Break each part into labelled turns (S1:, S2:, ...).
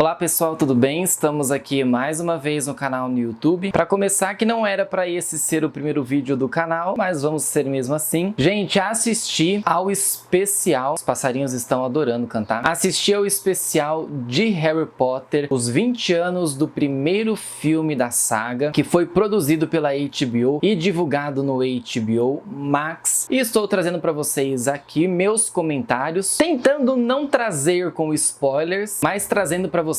S1: Olá pessoal, tudo bem? Estamos aqui mais uma vez no canal no YouTube. Para começar, que não era para esse ser o primeiro vídeo do canal, mas vamos ser mesmo assim. Gente, assisti ao especial, os passarinhos estão adorando cantar. Assisti ao especial de Harry Potter, os 20 anos do primeiro filme da saga, que foi produzido pela HBO e divulgado no HBO Max. E estou trazendo para vocês aqui meus comentários, tentando não trazer com spoilers, mas trazendo para vocês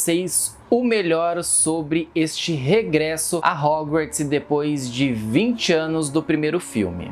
S1: o melhor sobre este regresso a Hogwarts depois de 20 anos do primeiro filme.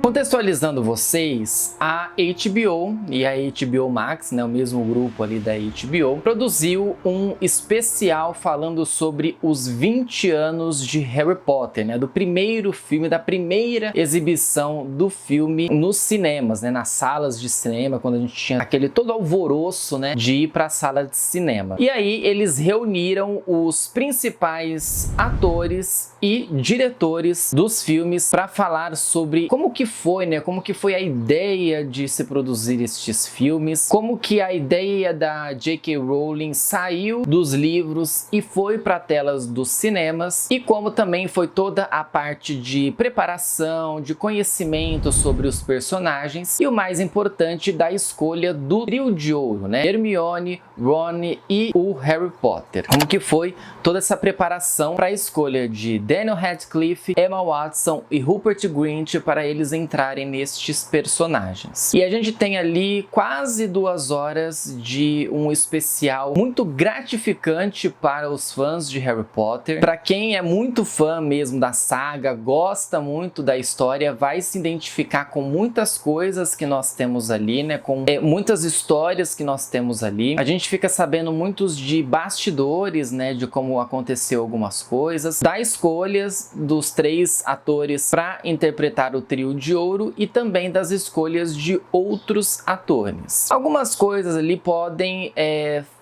S1: Contextualizando vocês, a HBO e a HBO Max, né, o mesmo grupo ali da HBO, produziu um especial falando sobre os 20 anos de Harry Potter, né, do primeiro filme, da primeira exibição do filme nos cinemas, né, nas salas de cinema, quando a gente tinha aquele todo alvoroço, né, de ir para a sala de cinema. E aí eles reuniram os principais atores e diretores dos filmes para falar sobre como que foi, né? Como que foi a ideia de se produzir estes filmes, como que a ideia da J.K. Rowling saiu dos livros e foi para telas dos cinemas, e como também foi toda a parte de preparação, de conhecimento sobre os personagens e o mais importante, da escolha do trio de ouro, né? Hermione, Ron e o Harry Potter. Como que foi toda essa preparação para a escolha de Daniel Radcliffe, Emma Watson e Rupert Grint para eles entrarem nestes personagens. E a gente tem ali quase 2 horas de um especial muito gratificante para os fãs de Harry Potter. Para quem é muito fã mesmo da saga, gosta muito da história, vai se identificar com muitas coisas que nós temos ali, né? Com muitas histórias que nós temos ali. A gente fica sabendo muitos de bastidores, né? De como aconteceu algumas coisas, da escolhas dos 3 atores para interpretar o trio de ouro e também das escolhas de outros atores. Algumas coisas ali podem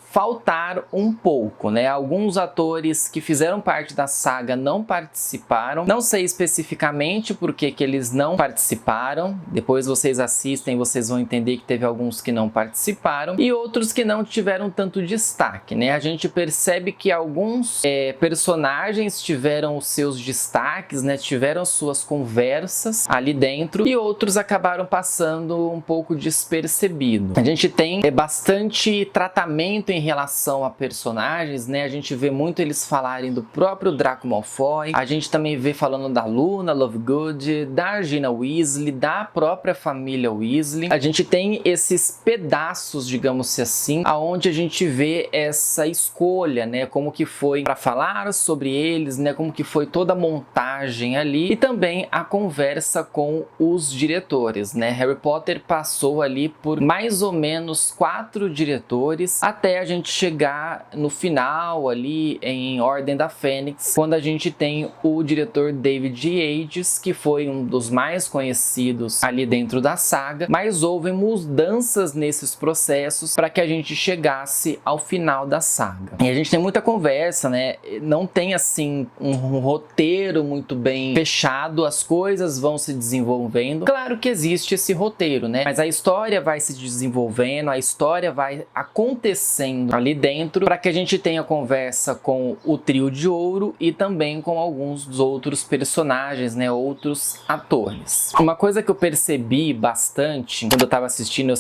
S1: faltar um pouco, né? Alguns atores que fizeram parte da saga não participaram. Não sei especificamente por que eles não participaram. Depois vocês assistem e vocês vão entender que teve alguns que não participaram e outros que não tiveram tanto destaque, né? A gente percebe que alguns personagens tiveram os seus destaques, né? Tiveram suas conversas ali dentro, e outros acabaram passando um pouco despercebido. A gente tem bastante tratamento em relação a personagens, né? A gente vê muito eles falarem do próprio Draco Malfoy, a gente também vê falando da Luna Lovegood, da Gina Weasley, da própria família Weasley. A gente tem esses pedaços, digamos assim, aonde a gente vê essa escolha, né? Como que foi para falar sobre eles, né? Como que foi toda a montagem ali, e também a conversa com os diretores, né? Harry Potter passou ali por mais ou menos 4 diretores até a gente chegar no final ali em Ordem da Fênix, quando a gente tem o diretor David Yates, que foi um dos mais conhecidos ali dentro da saga, mas houve mudanças nesses processos para que a gente chegasse ao final da saga. E a gente tem muita conversa, né? Não tem assim um roteiro muito bem fechado, as coisas vão se desenvolvendo. Claro que existe esse roteiro, né? Mas a história vai se desenvolvendo, a história vai acontecendo ali dentro para que a gente tenha conversa com o trio de ouro e também com alguns dos outros personagens, né, outros atores. Uma coisa que eu percebi bastante quando eu estava assistindo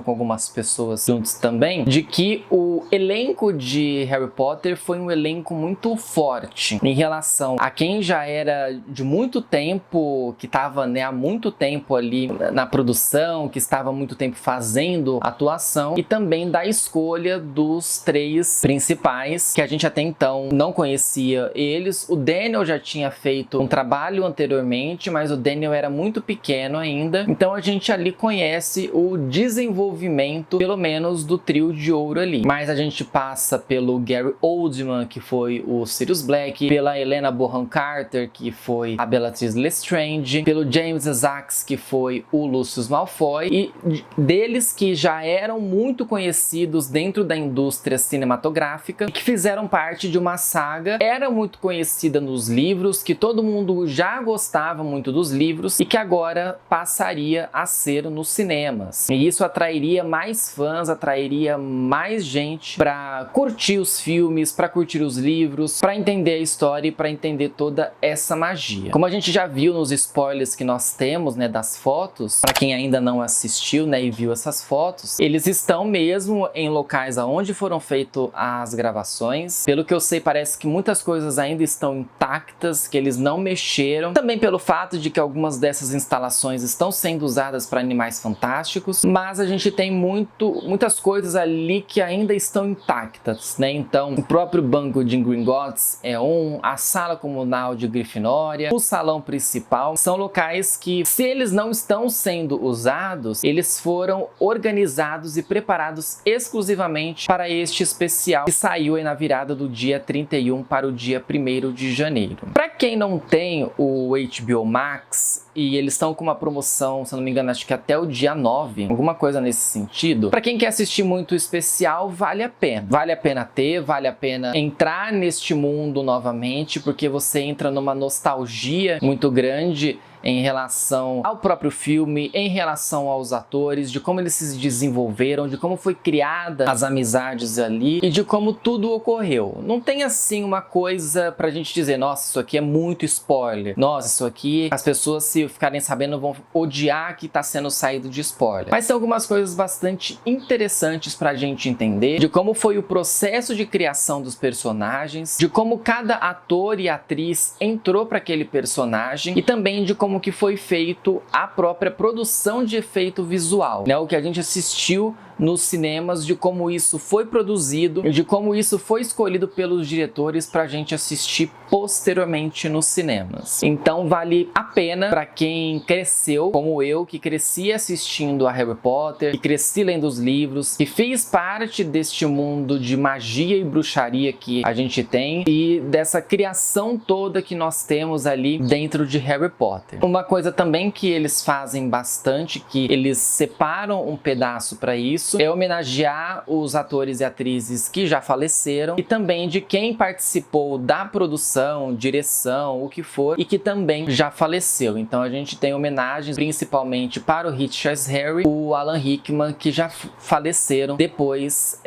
S1: com algumas pessoas juntos também, de que o elenco de Harry Potter foi um elenco muito forte em relação a quem já era de muito tempo, que estava, né, há muito tempo ali na produção, que estava há muito tempo fazendo atuação, e também da escolha dos 3 principais, que a gente até então não conhecia eles. O Daniel já tinha feito um trabalho anteriormente, mas o Daniel era muito pequeno ainda, então a gente ali conhece o desenvolvimento, pelo menos do trio de ouro ali. Mas mas a gente passa pelo Gary Oldman, que foi o Sirius Black, pela Helena Bonham Carter, que foi a Bellatrix Lestrange, pelo James Isaacs, que foi o Lucius Malfoy, e deles que já eram muito conhecidos dentro da indústria cinematográfica, que fizeram parte de uma saga, era muito conhecida nos livros, que todo mundo já gostava muito dos livros e que agora passaria a ser nos cinemas. E isso atrairia mais fãs, atrairia mais gente para curtir os filmes, para curtir os livros, para entender a história e para entender toda essa magia. Como a gente já viu nos spoilers que nós temos, né, das fotos, para quem ainda não assistiu, né, e viu essas fotos, eles estão mesmo em locais aonde foram feitas as gravações. Pelo que eu sei, parece que muitas coisas ainda estão intactas, que eles não mexeram. Também pelo fato de que algumas dessas instalações estão sendo usadas para Animais Fantásticos, mas a gente tem muitas coisas ali que ainda estão intactas, né? Então, o próprio banco de Gringotts é a sala comunal de Grifinória, o salão principal, são locais que, se eles não estão sendo usados, eles foram organizados e preparados exclusivamente para este especial que saiu aí na virada do dia 31 para o dia 1º de janeiro. Para quem não tem o HBO Max, e eles estão com uma promoção, se eu não me engano, acho que até o dia 9, alguma coisa nesse sentido. Para quem quer assistir muito o especial, vale a pena. Vale a pena ter, vale a pena entrar neste mundo novamente, porque você entra numa nostalgia muito grande em relação ao próprio filme, em relação aos atores, de como eles se desenvolveram, de como foi criada as amizades ali e de como tudo ocorreu. Não tem assim uma coisa pra gente dizer, nossa, isso aqui é muito spoiler, nossa, isso aqui as pessoas, se ficarem sabendo, vão odiar que tá sendo saído de spoiler. Mas tem algumas coisas bastante interessantes pra gente entender de como foi o processo de criação dos personagens, de como cada ator e atriz entrou para aquele personagem e também de como que foi feito a própria produção de efeito visual, né? O que a gente assistiu nos cinemas, de como isso foi produzido e de como isso foi escolhido pelos diretores para a gente assistir posteriormente nos cinemas. Então vale a pena para quem cresceu, como eu, que cresci assistindo a Harry Potter, que cresci lendo os livros, que fiz parte deste mundo de magia e bruxaria que a gente tem e dessa criação toda que nós temos ali dentro de Harry Potter. Uma coisa também que eles fazem bastante, que eles separam um pedaço para isso, é homenagear os atores e atrizes que já faleceram e também de quem participou da produção, direção, o que for, e que também já faleceu. Então a gente tem homenagens principalmente para o Richard Harry, o Alan Rickman, que já faleceram depois,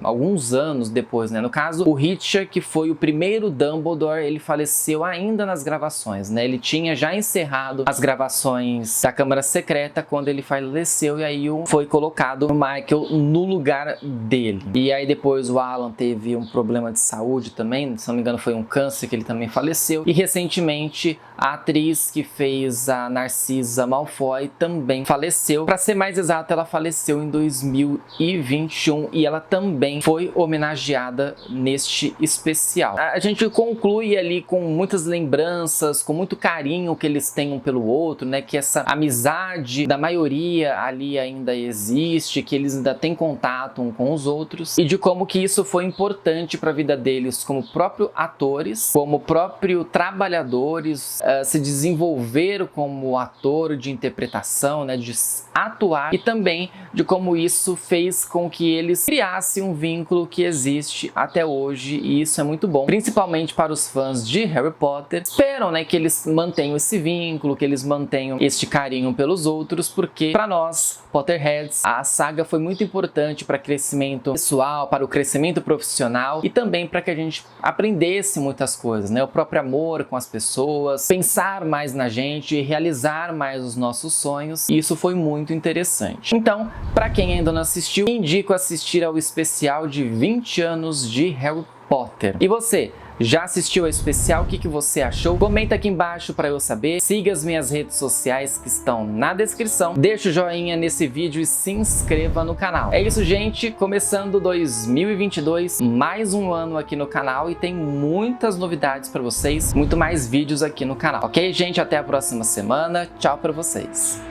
S1: alguns anos depois, né? No caso, o Richard, que foi o primeiro Dumbledore, ele faleceu ainda nas gravações, né? Ele tinha já encerrado as gravações da Câmara Secreta quando ele faleceu e aí foi colocado o Michael no lugar dele. E aí depois o Alan teve um problema de saúde também, se não me engano foi um câncer que ele também faleceu. E recentemente a atriz que fez a Narcisa Malfoy também faleceu. Para ser mais exato, ela faleceu em 2021 e ela também foi homenageada neste especial. A gente conclui ali com muitas lembranças, com muito carinho que eles têm um pelo outro, né? Que essa amizade da maioria ali ainda existe, que eles ainda têm contato um com os outros e de como que isso foi importante para a vida deles como próprios atores, como próprios trabalhadores, se desenvolveram como ator de interpretação, né, de atuar e também de como isso fez com que eles criassem um vínculo que existe até hoje e isso é muito bom, principalmente para os fãs de Harry Potter. Esperam, né, que eles mantenham esse vínculo, que eles mantenham este carinho pelos outros, porque para nós Potterheads, a saga foi muito importante para o crescimento pessoal, para o crescimento profissional e também para que a gente aprendesse muitas coisas, né? O próprio amor com as pessoas, pensar mais na gente e realizar mais os nossos sonhos. E isso foi muito interessante. Então, para quem ainda não assistiu, indico assistir ao especial de 20 anos de Harry Potter. E você? Já assistiu ao especial? O que você achou? Comenta aqui embaixo para eu saber. Siga as minhas redes sociais que estão na descrição. Deixa o joinha nesse vídeo e se inscreva no canal. É isso, gente. Começando 2022, mais um ano aqui no canal e tem muitas novidades para vocês, muito mais vídeos aqui no canal. Ok, gente? Até a próxima semana. Tchau para vocês.